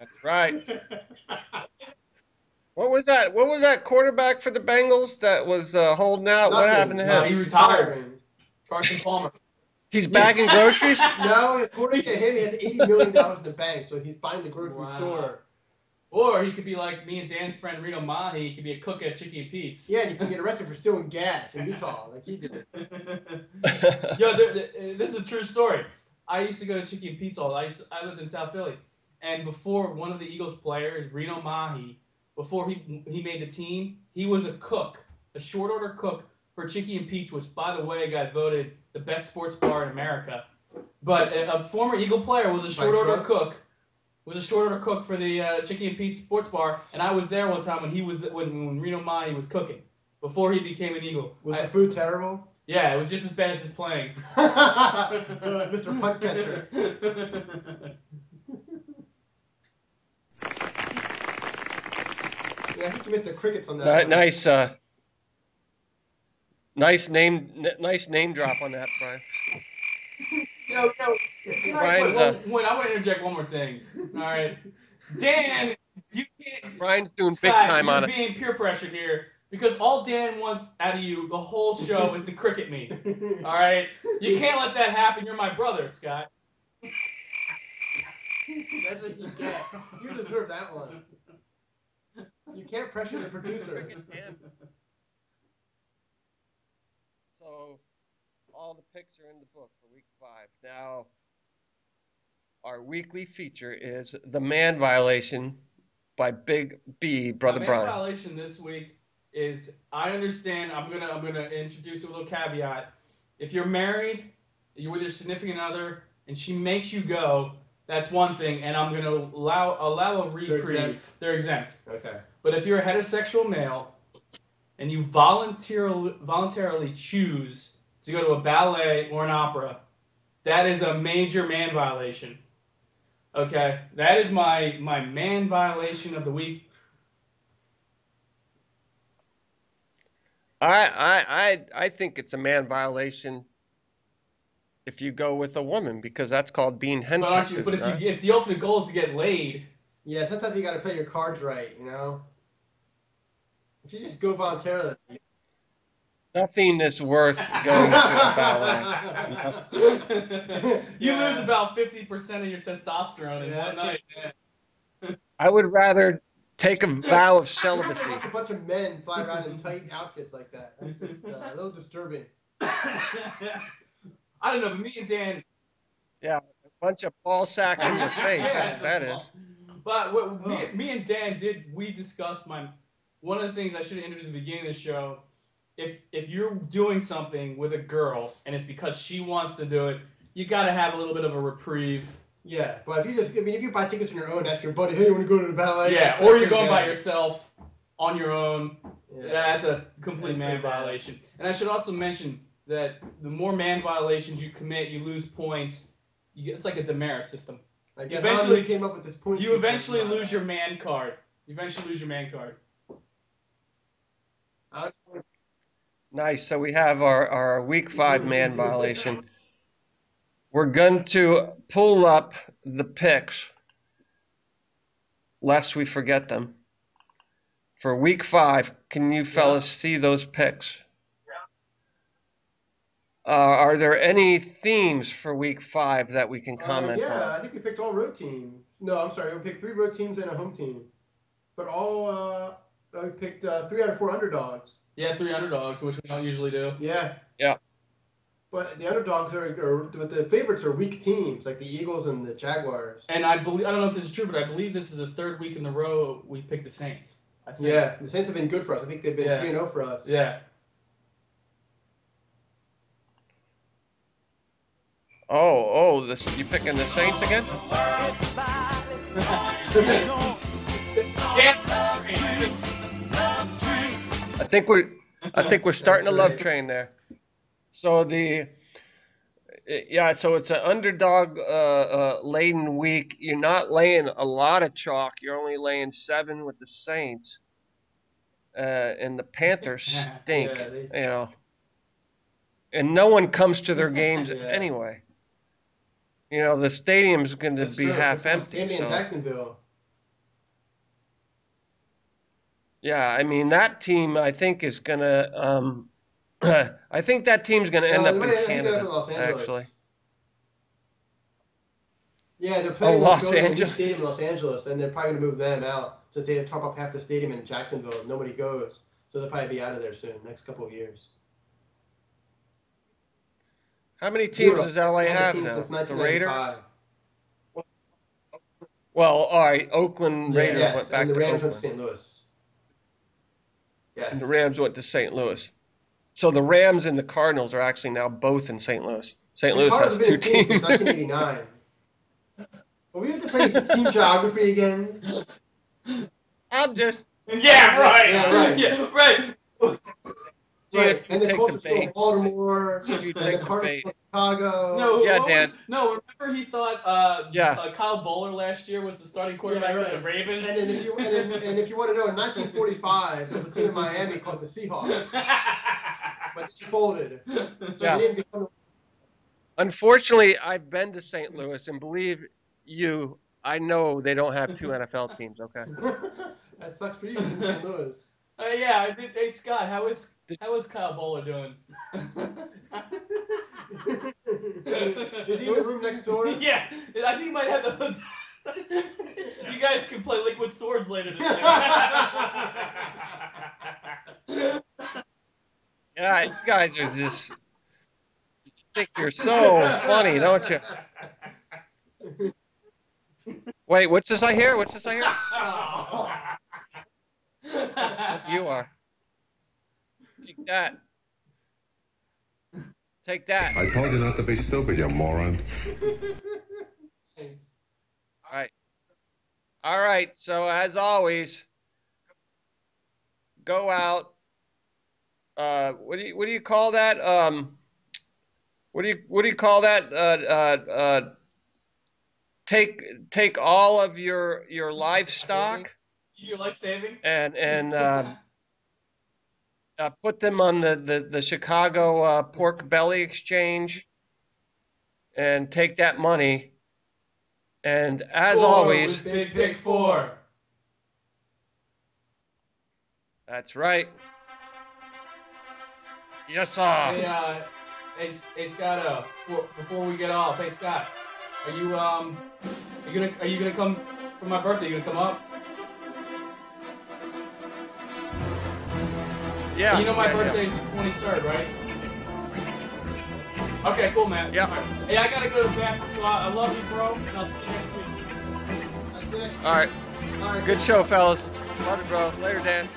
That's right. What was that? What was that quarterback for the Bengals that was holding out? What happened Nothing. to He's him? He retired. retiring. Carson Palmer. He's Yeah. bagging groceries? No, according to him, he has $80 million in the bank, so he's buying the grocery Wow. store. Or he could be like me and Dan's friend Reno Mahi. He could be a cook at Chicky and Pete's. Yeah, and you can get arrested for stealing gas in Utah, like he did. Yo, this is a true story. I used to go to Chicky and Pete's all. I lived in South Philly, and before one of the Eagles players, Reno Mahi, before he made the team, he was a cook, a short order cook for Chicky and Pete's, which by the way got voted the best sports bar in America. But a former Eagle player was a short order cook. Was a short order cook for the Chicky and Pete's sports bar, and I was there one time when Reno Mahi was cooking before he became an Eagle. Was the food terrible? Yeah, it was just as bad as his playing. Mr. Punt Catcher. Yeah, I think you missed the crickets on that. Nice, nice name drop on that, Brian. I want to interject one more thing. All right, Dan, you can't. Brian's doing Scott, big time you're on it. being peer pressured here because all Dan wants out of you the whole show is to cricket me. All right, you can't let that happen. You're my brother, Scott. That's what you get. You deserve that one. You can't pressure the producer. So, all the picks are in the book for week 5. Now, our weekly feature is The Man Violation by Big B, Brother Brian. The man violation this week is, I understand, I'm gonna introduce a little caveat. If you're married, you're with your significant other, and she makes you go, that's one thing, and I'm gonna allow a reprieve. They're exempt. Okay. But if you're a heterosexual male and you voluntarily choose to go to a ballet or an opera, that is a major man violation. Okay, that is my man violation of the week. I think it's a man violation if you go with a woman because that's called being henpecked. But aren't you? But if the ultimate goal is to get laid. Yeah, sometimes you got to play your cards right, you know. If you just go voluntarily. Nothing is worth going to a ballet. You lose about 50% of your testosterone in one night. Yeah. I would rather take a vow of celibacy. Watch a bunch of men fly around in tight outfits like that. That's just a little disturbing. I don't know, but me and Dan. Yeah, a bunch of ball sacks in your face. Yeah. That is. But me and Dan we discussed one of the things I should have introduced at the beginning of the show. If you're doing something with a girl and it's because she wants to do it, you got to have a little bit of a reprieve. Yeah, but if you buy tickets on your own, ask your buddy, hey, you want to go to the ballet? Yeah, or you're going by yourself on your own. Yeah. That's a complete man violation. And I should also mention that the more man violations you commit, you lose points. It's like a demerit system. I guess eventually came up with this point. You eventually lose your man card. You eventually lose your man card. Nice. So we have our week 5 man violation. We're going to pull up the picks, lest we forget them. For week 5, can you fellas see those picks? Are there any themes for week 5 that we can comment on? Yeah, I think we picked all road teams. No, I'm sorry, we picked 3 road teams and a home team. But we picked 3 out of 4 underdogs. Yeah, 3 underdogs, which we don't usually do. Yeah. Yeah. But the underdogs but the favorites are weak teams, like the Eagles and the Jaguars. And I don't know if this is true, but I believe this is the 3rd week in a row we picked the Saints. I think. Yeah, the Saints have been good for us. I think they've been 3-0 for us. Yeah. You picking the Saints again? I think we're starting a love train there. So so it's an underdog laden week. You're not laying a lot of chalk. You're only laying 7 with the Saints. And the Panthers stink, you know. And no one comes to their games anyway. You know, the stadium's going to be half empty. Tampa and Jacksonville. Yeah, I mean that team I think is gonna I think that team's gonna end No, up in I think they're up in Canada, Los actually. Angeles. Yeah, they're Oh, planning on Los building a new Angeles. stadium in Los Angeles, and they're probably going to move them out since they top up half the stadium in Jacksonville. Nobody goes, so they'll probably be out of there soon, next couple of years. How many teams 0. does They LA haven't had a have team since now? The Raiders? 1995. Well, all right, Oakland Yeah. Raiders went Yes, and back the to Rams went to Oakland, St. Louis. and the Yes. Rams went to St. Louis. So the Rams and the Cardinals are actually now both in St. Louis. St. The Louis Cardinals has have been two in Phoenix since teams. 1989. But we have to play team geography again. I'm just Yeah, right. Yeah, right. Yeah, right. see Right, if you and the take Colts the are still bait. Baltimore, See if you and take the the Cardinals bait. are Chicago. No, Yeah, what Dan. was no? Remember he thought Yeah. Kyle Bowler last year was the starting quarterback Yeah, right. for the Ravens. And then if you want to know, in 1945, there was a team in Miami called the Seahawks, but they folded. So Yeah. they didn't become. Unfortunately, I've been to St. Louis, and believe you, I know they don't have two NFL teams. Okay. That sucks for you in St. Louis. Yeah, I did. Hey Scott, how is Did- Kyle Bowler doing? Is he in the room next door? Yeah, I think he might have the. You guys can play Liquid Swords later this year. Yeah, you guys are just think you're so funny, don't you? Wait, what's this I hear? What's this I hear? You are. Take that. Take that. I told you not to be stupid, you moron. All right. All right. So as always, go out. What do you call that? What do you call that? Take all of your livestock Your life savings. and put them on the Chicago pork belly exchange and take that money. And as Score always, with Big Pick 4. that's right. Yes, sir. Hey, Scott. Before we get off, hey Scott, are you gonna come for my birthday? You gonna come up? Yeah. You know my yeah, birthday is the 23rd, right? Okay, cool, man. Yeah. Right. Hey, I gotta go to the bathroom, so I love you, bro, and I'll see you next week. All right. Good show, fellas. Love it, bro. Later, Dan.